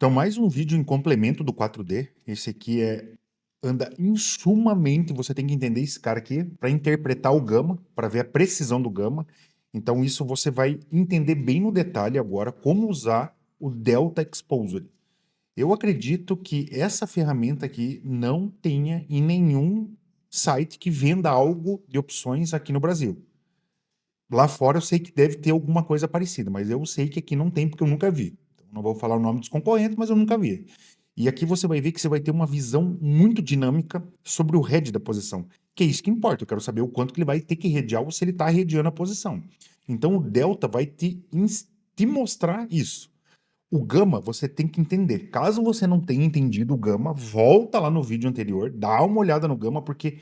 Então, mais um vídeo em complemento do 4D. Esse aqui anda insumamente. Você tem que entender esse cara aqui para interpretar o gama, para ver a precisão do gama. Então, isso você vai entender bem no detalhe agora como usar o Delta Exposure. Eu acredito que essa ferramenta aqui não tenha em nenhum site que venda algo de opções aqui no Brasil. Lá fora eu sei que deve ter alguma coisa parecida, mas eu sei que aqui não tem porque eu nunca vi. Então, não vou falar o nome dos concorrentes, mas eu nunca vi. E aqui você vai ver que você vai ter uma visão muito dinâmica sobre o head da posição, que é isso que importa. Eu quero saber o quanto que ele vai ter que headear ou se ele está headeando a posição. Então o delta vai te mostrar isso. O gama você tem que entender. Caso você não tenha entendido o gama, volta lá no vídeo anterior, dá uma olhada no gama, porque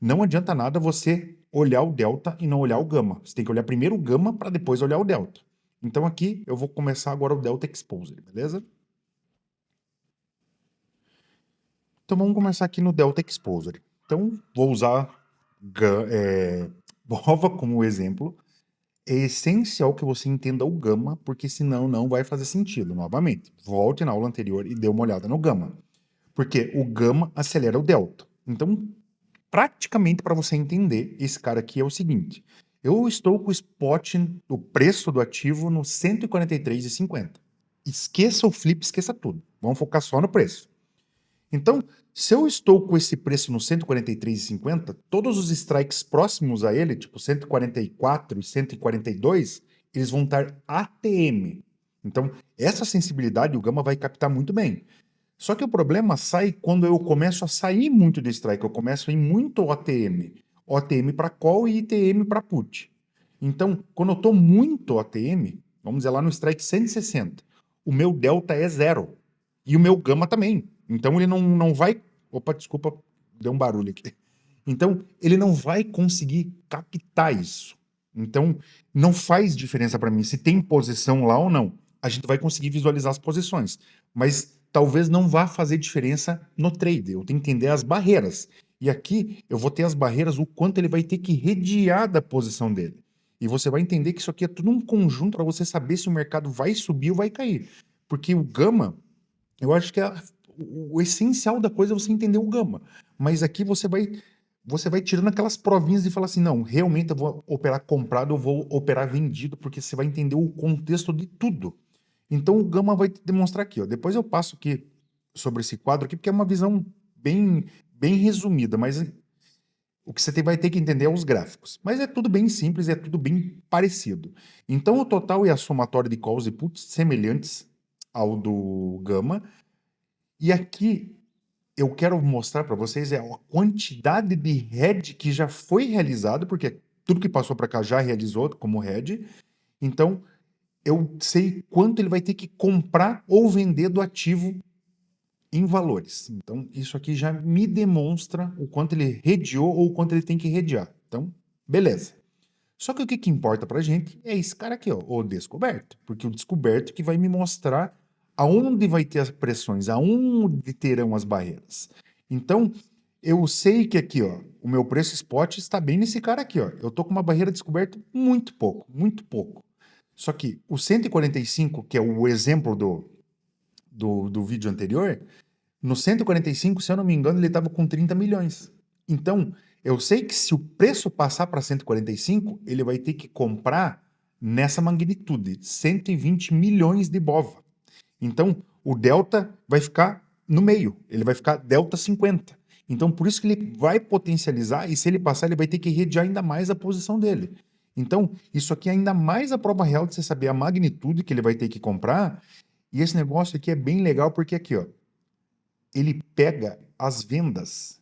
não adianta nada você olhar o delta e não olhar o gama. Você tem que olhar primeiro o gama para depois olhar o delta. Então aqui eu vou começar agora o delta exposure, beleza? Então vamos começar aqui no delta exposure. Então vou usar BOVA como exemplo. É essencial que você entenda o gama, porque senão não vai fazer sentido. Novamente, volte na aula anterior e dê uma olhada no gama. Porque o gama acelera o delta. Então, praticamente para você entender, esse cara aqui é o seguinte: eu estou com o spot, o preço do ativo no 143,50. Esqueça o flip, esqueça tudo. Vamos focar só no preço. Então, se eu estou com esse preço no 143,50, todos os strikes próximos a ele, tipo 144 e 142, eles vão estar ATM. Então, essa sensibilidade o Gama vai captar muito bem. Só que o problema sai quando eu começo a sair muito de strike, eu começo a ir muito OTM. OTM para call e ITM para put. Então, quando eu estou muito OTM, vamos dizer lá no strike 160, o meu delta é zero. E o meu gama também. Então ele não vai. Opa, desculpa, deu um barulho aqui. Então, ele não vai conseguir captar isso. Então, não faz diferença para mim se tem posição lá ou não. A gente vai conseguir visualizar as posições, mas talvez não vá fazer diferença no trade. Eu tenho que entender as barreiras. E aqui eu vou ter as barreiras, o quanto ele vai ter que redear da posição dele. E você vai entender que isso aqui é tudo um conjunto para você saber se o mercado vai subir ou vai cair. Porque o gama, eu acho que o essencial da coisa é você entender o gama. Mas aqui você vai tirando aquelas provinhas e falar assim, não, realmente eu vou operar comprado, eu vou operar vendido, porque você vai entender o contexto de tudo. Então o gama vai te demonstrar aqui, ó. Depois eu passo aqui sobre esse quadro aqui, porque é uma visão bem resumida, mas o que vai ter que entender é os gráficos. Mas é tudo bem simples, é tudo bem parecido. Então o total e a somatória de calls e puts semelhantes ao do gama. E aqui eu quero mostrar para vocês a quantidade de head que já foi realizado, porque tudo que passou para cá já realizou como head. Então, eu sei quanto ele vai ter que comprar ou vender do ativo em valores. Então, isso aqui já me demonstra o quanto ele redeou ou o quanto ele tem que redear. Então, beleza. Só que o que importa pra gente é esse cara aqui, ó, o descoberto. Porque o descoberto que vai me mostrar aonde vai ter as pressões, aonde terão as barreiras. Então, eu sei que aqui, ó, o meu preço spot está bem nesse cara aqui, ó. Eu tô com uma barreira descoberta muito pouco, muito pouco. Só que o 145, que é o exemplo do vídeo anterior, no 145, se eu não me engano, ele estava com 30 milhões. Então, eu sei que se o preço passar para 145, ele vai ter que comprar nessa magnitude, 120 milhões de BOVA. Então, o delta vai ficar no meio, ele vai ficar delta 50. Então, por isso que ele vai potencializar, e se ele passar, ele vai ter que redear ainda mais a posição dele. Então, isso aqui é ainda mais a prova real de você saber a magnitude que ele vai ter que comprar. E esse negócio aqui é bem legal, porque aqui, ó, ele pega as vendas,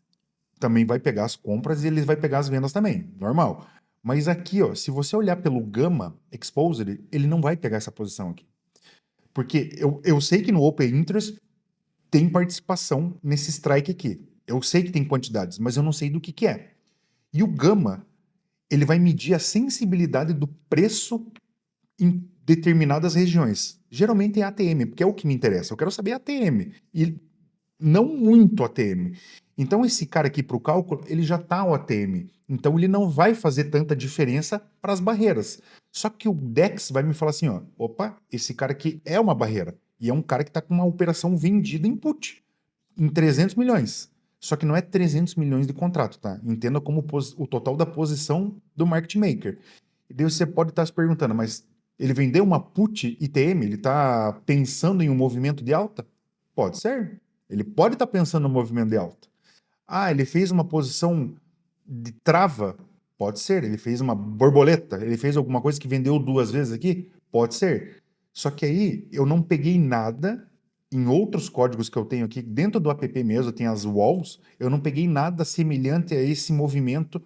também vai pegar as compras e ele vai pegar as vendas também, normal. Mas aqui, ó, se você olhar pelo Gamma Exposed, ele não vai pegar essa posição aqui. Porque eu sei que no Open Interest tem participação nesse strike aqui. Eu sei que tem quantidades, mas eu não sei do que é. E o Gamma, ele vai medir a sensibilidade do preço em determinadas regiões. Geralmente é ATM, porque é o que me interessa. Eu quero saber ATM. E não muito ATM. Então esse cara aqui para o cálculo, ele já está o ATM. Então ele não vai fazer tanta diferença para as barreiras. Só que o DEX vai me falar assim, ó, opa, esse cara aqui é uma barreira. E é um cara que está com uma operação vendida em put, em 300 milhões. Só que não é 300 milhões de contrato, tá? Entenda como o total da posição do market maker. E daí você pode estar se perguntando, mas ele vendeu uma put ITM? Ele está pensando em um movimento de alta? Pode ser. Ele pode estar pensando no movimento de alta. Ah, ele fez uma posição de trava? Pode ser. Ele fez uma borboleta? Ele fez alguma coisa que vendeu 2 vezes aqui? Pode ser. Só que aí eu não peguei nada em outros códigos que eu tenho aqui, dentro do app mesmo, tem as walls, eu não peguei nada semelhante a esse movimento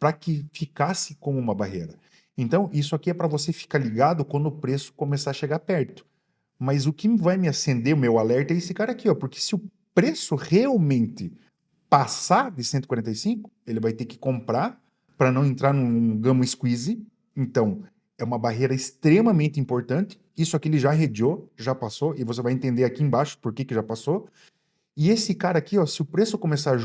para que ficasse como uma barreira. Então, isso aqui é para você ficar ligado quando o preço começar a chegar perto. Mas o que vai me acender o meu alerta é esse cara aqui, ó, porque se o preço realmente passar de 145, ele vai ter que comprar para não entrar num gamma squeeze. Então, é uma barreira extremamente importante. Isso aqui ele já redeou, já passou, e você vai entender aqui embaixo por que já passou. E esse cara aqui, ó, se o preço começar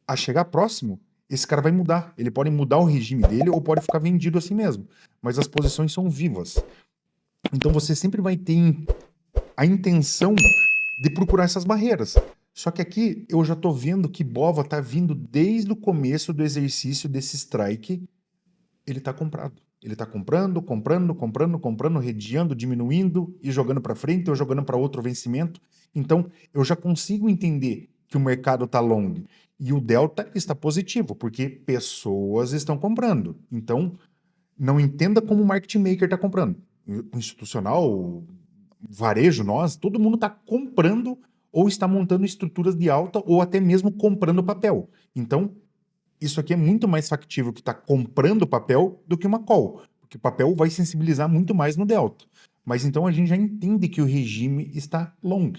a chegar próximo, esse cara vai mudar. Ele pode mudar o regime dele ou pode ficar vendido assim mesmo. Mas as posições são vivas. Então você sempre vai ter a intenção de procurar essas barreiras. Só que aqui eu já estou vendo que Bova está vindo desde o começo do exercício desse strike. Ele está comprado. Ele está comprando, redeando, diminuindo e jogando para frente ou jogando para outro vencimento. Então eu já consigo entender que o mercado está long e o delta está positivo, porque pessoas estão comprando. Então não entenda como o market maker está comprando. O institucional, varejo, nós, todo mundo está comprando ou está montando estruturas de alta ou até mesmo comprando papel. Então, isso aqui é muito mais factível que está comprando papel do que uma call, porque o papel vai sensibilizar muito mais no delta. Mas então a gente já entende que o regime está long.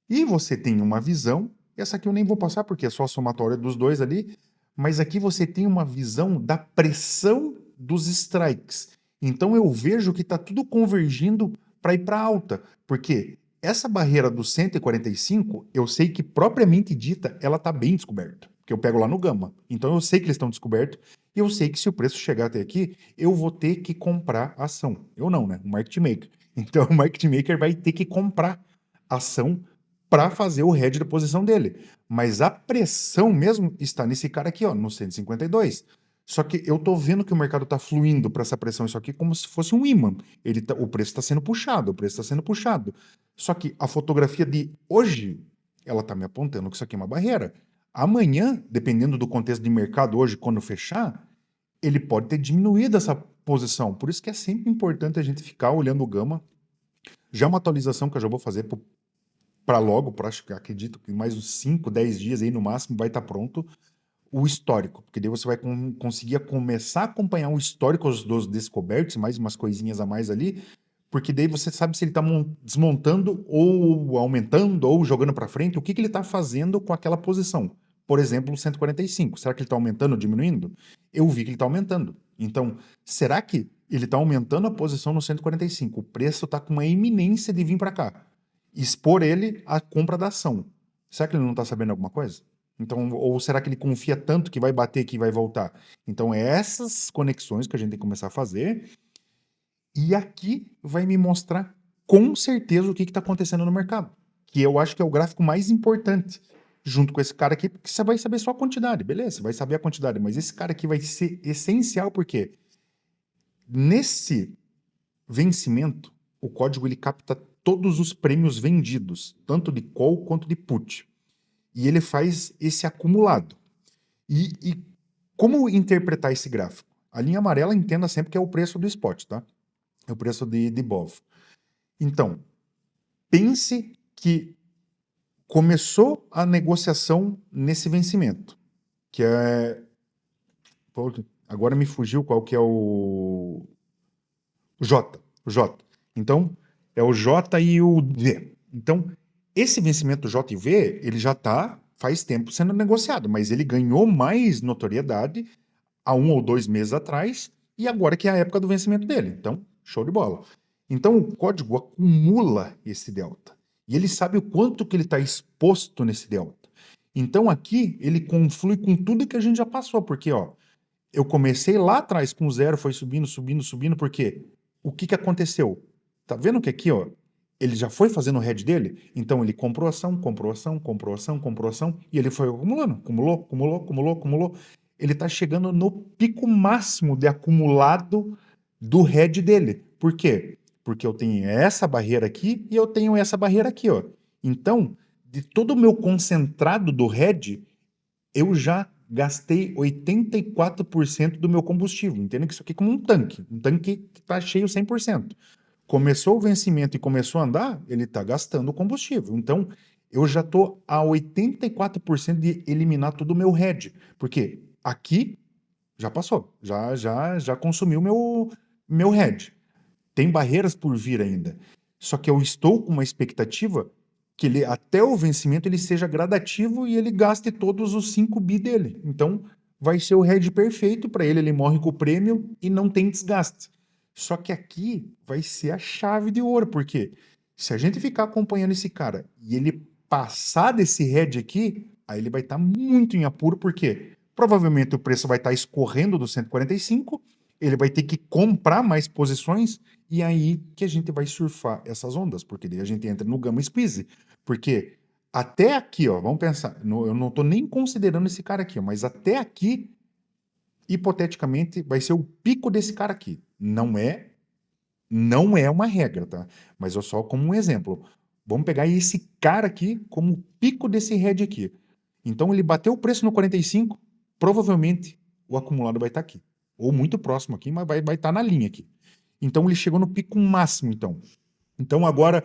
E você tem uma visão, essa aqui eu nem vou passar porque é só a somatória dos dois ali, mas aqui você tem uma visão da pressão dos strikes. Então eu vejo que está tudo convergindo para ir para alta, porque essa barreira dos 145, eu sei que propriamente dita, ela está bem descoberta, porque eu pego lá no Gama. Então eu sei que eles estão descobertos e eu sei que se o preço chegar até aqui, eu vou ter que comprar ação. Eu não, né? O market maker. Então o market maker vai ter que comprar ação para fazer o hedge da posição dele. Mas a pressão mesmo está nesse cara aqui, ó, no 152. Só que eu tô vendo que o mercado tá fluindo para essa pressão, isso aqui como se fosse um ímã. O preço está sendo puxado, o preço está sendo puxado. Só que a fotografia de hoje, ela tá me apontando que isso aqui é uma barreira. Amanhã, dependendo do contexto de mercado hoje, quando fechar, ele pode ter diminuído essa posição. Por isso que é sempre importante a gente ficar olhando o Gama. Já uma atualização que eu já vou fazer para logo, acredito que mais uns 5, 10 dias aí no máximo vai estar pronto o histórico, porque daí você vai conseguir começar a acompanhar o histórico dos descobertos, mais umas coisinhas a mais ali, porque daí você sabe se ele está desmontando ou aumentando ou jogando para frente, o que ele está fazendo com aquela posição. Por exemplo, o 145, será que ele está aumentando ou diminuindo? Eu vi que ele está aumentando. Então, será que ele está aumentando a posição no 145? O preço está com uma iminência de vir para cá. Expor ele à compra da ação. Será que ele não está sabendo alguma coisa? Então, ou será que ele confia tanto que vai bater aqui e vai voltar? Então, é essas conexões que a gente tem que começar a fazer. E aqui vai me mostrar com certeza o que está acontecendo no mercado. Que eu acho que é o gráfico mais importante. Junto com esse cara aqui, porque você vai saber só a quantidade, beleza? Você vai saber a quantidade. Mas esse cara aqui vai ser essencial porque nesse vencimento, o código ele capta todos os prêmios vendidos, tanto de call quanto de put. E ele faz esse acumulado. E como interpretar esse gráfico? A linha amarela, entenda sempre que é o preço do spot, tá? É o preço de BOV. Então, pense que começou a negociação nesse vencimento, que é... Agora me fugiu qual que é o J. O J. Então, é o J e o V. Então, esse vencimento J e V, ele já está faz tempo sendo negociado, mas ele ganhou mais notoriedade há 1 ou 2 meses atrás e agora que é a época do vencimento dele. Então, show de bola. Então, o código acumula esse delta e ele sabe o quanto que ele está exposto nesse delta. Então, aqui, ele conflui com tudo que a gente já passou, porque, ó, eu comecei lá atrás com 0, foi subindo, subindo, subindo, porque o que aconteceu? Tá vendo que aqui, ó, ele já foi fazendo o hedge dele, então ele comprou ação, comprou ação, comprou ação, comprou ação, e ele foi acumulando, acumulou, acumulou, acumulou, acumulou. Ele está chegando no pico máximo de acumulado do hedge dele. Por quê? Porque eu tenho essa barreira aqui e eu tenho essa barreira aqui, ó. Então, de todo o meu concentrado do hedge, eu já gastei 84% do meu combustível. Entenda que isso aqui é como um tanque que está cheio 100%. Começou o vencimento e começou a andar, ele está gastando combustível. Então, eu já estou a 84% de eliminar todo o meu hedge. Porque aqui já passou, já consumiu meu hedge. Tem barreiras por vir ainda. Só que eu estou com uma expectativa que ele, até o vencimento ele seja gradativo e ele gaste todos os 5 bi dele. Então, vai ser o hedge perfeito para ele, ele morre com o prêmio e não tem desgaste. Só que aqui vai ser a chave de ouro, porque se a gente ficar acompanhando esse cara e ele passar desse hedge aqui, aí ele vai estar muito em apuro, porque provavelmente o preço vai estar escorrendo do 145, ele vai ter que comprar mais posições e aí que a gente vai surfar essas ondas, porque daí a gente entra no gamma squeeze. Porque até aqui, ó, vamos pensar, eu não tô nem considerando esse cara aqui, ó, mas até aqui, hipoteticamente, vai ser o pico desse cara aqui. Não é uma regra, tá? Mas eu só como um exemplo. Vamos pegar esse cara aqui como o pico desse head aqui. Então ele bateu o preço no 45, provavelmente o acumulado vai estar aqui. Ou muito próximo aqui, mas vai estar na linha aqui. Então ele chegou no pico máximo, então. Então agora,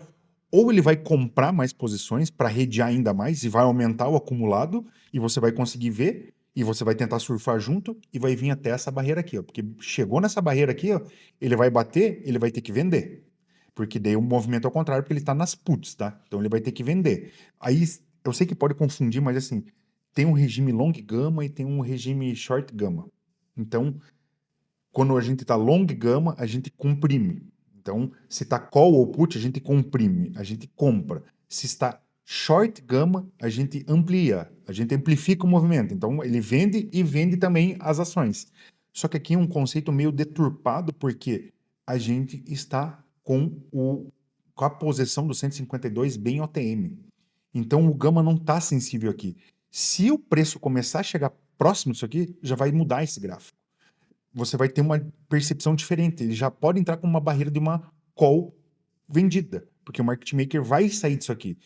ou ele vai comprar mais posições para redear ainda mais e vai aumentar o acumulado e você vai conseguir ver e você vai tentar surfar junto e vai vir até essa barreira aqui, ó. Porque chegou nessa barreira aqui, ó, ele vai bater, ele vai ter que vender. Porque daí o movimento é ao contrário, porque ele está nas puts, tá? Então ele vai ter que vender. Aí eu sei que pode confundir, mas assim, tem um regime long gamma e tem um regime short gamma. Então, quando a gente está long gamma, a gente comprime. Então, se está call ou put, a gente comprime, a gente compra. Se está short gamma, a gente amplia, a gente amplifica o movimento. Então, ele vende e vende também as ações. Só que aqui é um conceito meio deturpado, porque a gente está com a posição do 152 bem OTM. Então, o gama não está sensível aqui. Se o preço começar a chegar próximo disso aqui, já vai mudar esse gráfico. Você vai ter uma percepção diferente. Ele já pode entrar com uma barreira de uma call vendida, porque o market maker vai sair disso aqui.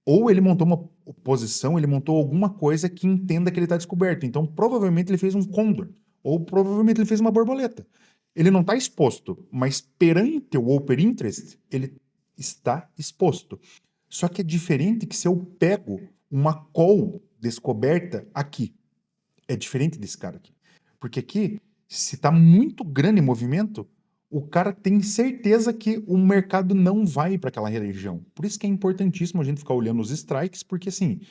Ou ele montou uma posição, ele montou alguma coisa que entenda que ele está descoberto. Então, provavelmente ele fez um condor, ou provavelmente ele fez uma borboleta. Ele não está exposto, mas perante o open interest, ele está exposto. Só que é diferente que se eu pego uma call descoberta aqui. É diferente desse cara aqui. Porque aqui, se está muito grande em movimento, o cara tem certeza que o mercado não vai para aquela região. Por isso que é importantíssimo a gente ficar olhando os strikes, porque assim,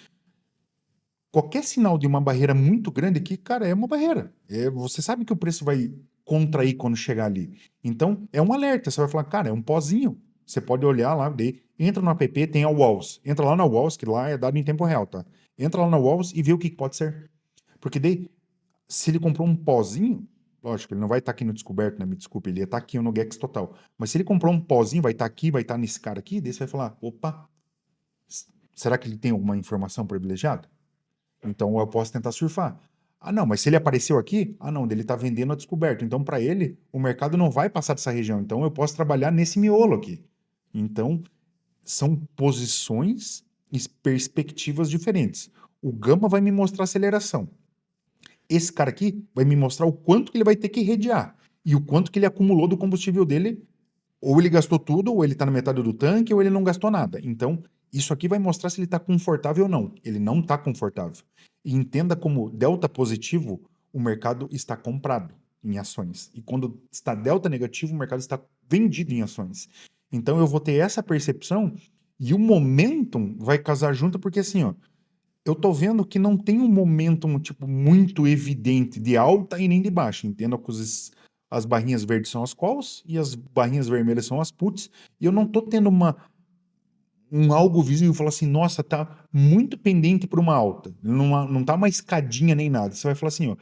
qualquer sinal de uma barreira muito grande aqui, cara, é uma barreira. Você sabe que o preço vai contrair quando chegar ali. Então, é um alerta. Você vai falar, cara, é um pozinho. Você pode olhar lá, daí, entra no app, tem a Walls. Entra lá na Walls, que lá é dado em tempo real, tá? Entra lá na Walls e vê o que pode ser. Porque daí, se ele comprou um pozinho, lógico, ele não vai estar aqui no descoberto, né? Me desculpe, ele ia estar aqui no Gex total. Mas se ele comprou um pozinho, vai estar aqui, vai estar nesse cara aqui, daí você vai falar, opa, será que ele tem alguma informação privilegiada? Então eu posso tentar surfar. Ah, não, mas se ele apareceu aqui, ah, não, ele está vendendo a descoberto. Então, para ele, o mercado não vai passar dessa região. Então, eu posso trabalhar nesse miolo aqui. Então, são posições e perspectivas diferentes. O gama vai me mostrar aceleração. Esse cara aqui vai me mostrar o quanto que ele vai ter que redear e o quanto que ele acumulou do combustível dele. Ou ele gastou tudo, ou ele está na metade do tanque, ou ele não gastou nada. Então, isso aqui vai mostrar se ele está confortável ou não. Ele não está confortável. E entenda como delta positivo, o mercado está comprado em ações. E quando está delta negativo, o mercado está vendido em ações. Então, eu vou ter essa percepção e o momentum vai casar junto, porque assim, ó, eu tô vendo que não tem um momentum, tipo, muito evidente de alta e nem de baixa. Entenda que as barrinhas verdes são as calls e as barrinhas vermelhas são as puts. E eu não tô tendo um algo visível e falar assim, nossa, tá muito pendente para uma alta. Não tá uma escadinha nem nada. Você vai falar assim, ó,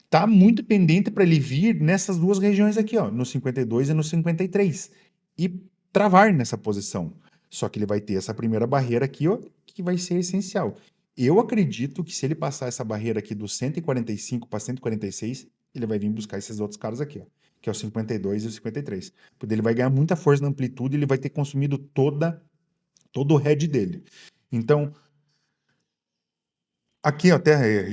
tá muito pendente para ele vir nessas duas regiões aqui, ó, no 52 e no 53. E travar nessa posição. Só que ele vai ter essa primeira barreira aqui, ó, que vai ser essencial. Eu acredito que se ele passar essa barreira aqui do 145 para 146, ele vai vir buscar esses outros caras aqui, ó, que é o 52 e o 53. Porque ele vai ganhar muita força na amplitude, ele vai ter consumido todo o head dele. Então, aqui até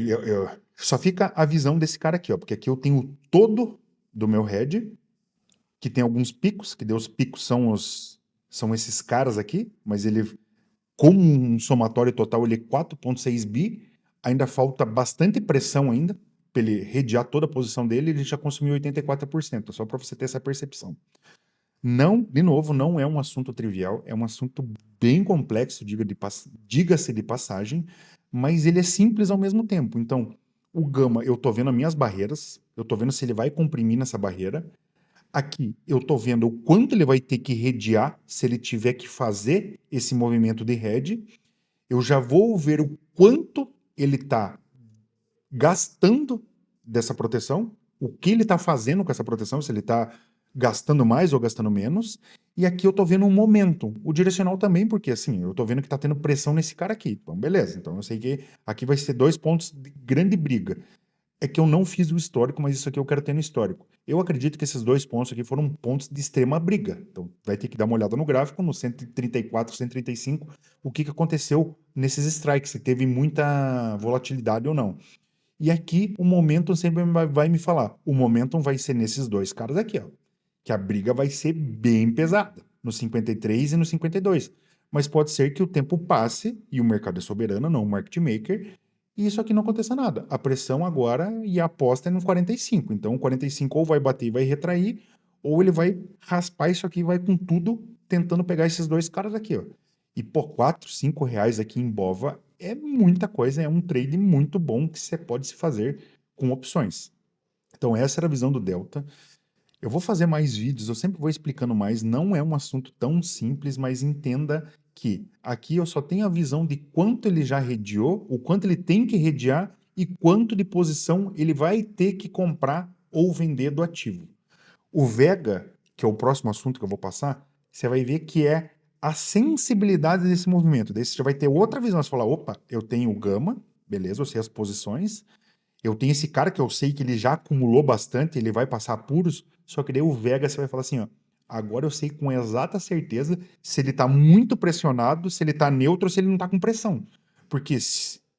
só fica a visão desse cara aqui, ó, porque aqui eu tenho todo do meu head, que tem alguns picos, que os picos são esses caras aqui, mas ele, como um somatório total, ele é 4.6 bi, ainda falta bastante pressão ainda, para ele redear toda a posição dele, ele já consumiu 84%, só para você ter essa percepção. Não, de novo, não é um assunto trivial, é um assunto bem complexo, diga-se de passagem, mas ele é simples ao mesmo tempo. Então, o gama, eu tô vendo as minhas barreiras, eu tô vendo se ele vai comprimir nessa barreira. Aqui, eu tô vendo o quanto ele vai ter que redear se ele tiver que fazer esse movimento de head. Eu já vou ver o quanto ele tá gastando dessa proteção, o que ele está fazendo com essa proteção, se ele está gastando mais ou gastando menos. E aqui eu tô vendo um momento, o direcional também, porque assim, eu tô vendo que tá tendo pressão nesse cara aqui. Então, beleza. Então eu sei que aqui vai ser 2 pontos de grande briga. É que eu não fiz o histórico, mas isso aqui eu quero ter no histórico. Eu acredito que esses 2 pontos aqui foram pontos de extrema briga. Então vai ter que dar uma olhada no gráfico, no 134, 135, o que aconteceu nesses strikes, se teve muita volatilidade ou não. E aqui o momentum sempre vai me falar. O momentum vai ser nesses dois caras aqui, ó. Que a briga vai ser bem pesada, no 53 e no 52. Mas pode ser que o tempo passe e o mercado é soberano, não o market maker, e isso aqui não aconteça nada. A pressão agora e a aposta é no 45. Então o 45 ou vai bater e vai retrair, ou ele vai raspar isso aqui e vai com tudo tentando pegar esses dois caras aqui, ó. E por 4, 5 reais aqui em Bova é muita coisa, é um trade muito bom que você pode se fazer com opções. Então essa era a visão do Delta. Eu vou fazer mais vídeos, eu sempre vou explicando mais, não é um assunto tão simples, mas entenda que aqui eu só tenho a visão de quanto ele já redeou, o quanto ele tem que redear e quanto de posição ele vai ter que comprar ou vender do ativo. O Vega, que é o próximo assunto que eu vou passar, você vai ver que é a sensibilidade desse movimento. Daí você já vai ter outra visão. Você fala, opa, eu tenho o Gama, beleza, eu sei as posições. Eu tenho esse cara que eu sei que ele já acumulou bastante, ele vai passar apuros, só que daí o Vega você vai falar assim, ó, agora eu sei com exata certeza se ele tá muito pressionado, se ele tá neutro ou se ele não tá com pressão. Porque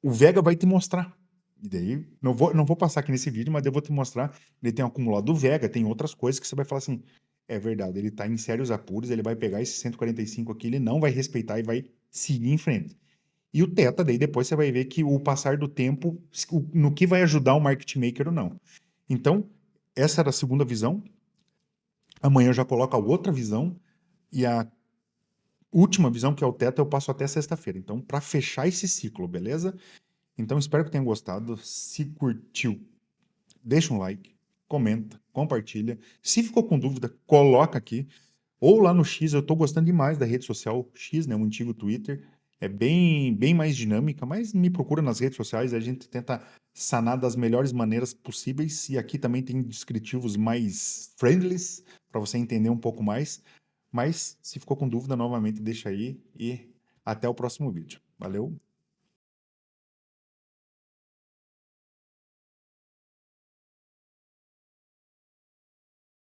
o Vega vai te mostrar. E daí, não vou passar aqui nesse vídeo, mas eu vou te mostrar. Ele tem um acumulado do Vega, tem outras coisas que você vai falar assim, é verdade, ele tá em sérios apuros, ele vai pegar esse 145 aqui, ele não vai respeitar e vai seguir em frente. E o Teta, daí depois você vai ver que o passar do tempo, no que vai ajudar o market maker ou não. Então, essa era a segunda visão. Amanhã eu já coloco a outra visão. E a última visão, que é o Teta, eu passo até sexta-feira. Então, para fechar esse ciclo, beleza? Então, espero que tenham gostado. Se curtiu, deixa um like, comenta, compartilha. Se ficou com dúvida, coloca aqui. Ou lá no X, eu tô gostando demais da rede social X, né, o antigo Twitter. É bem mais dinâmica, mas me procura nas redes sociais, a gente tenta sanar das melhores maneiras possíveis. E aqui também tem descritivos mais friendly para você entender um pouco mais. Mas se ficou com dúvida, novamente deixa aí e até o próximo vídeo. Valeu!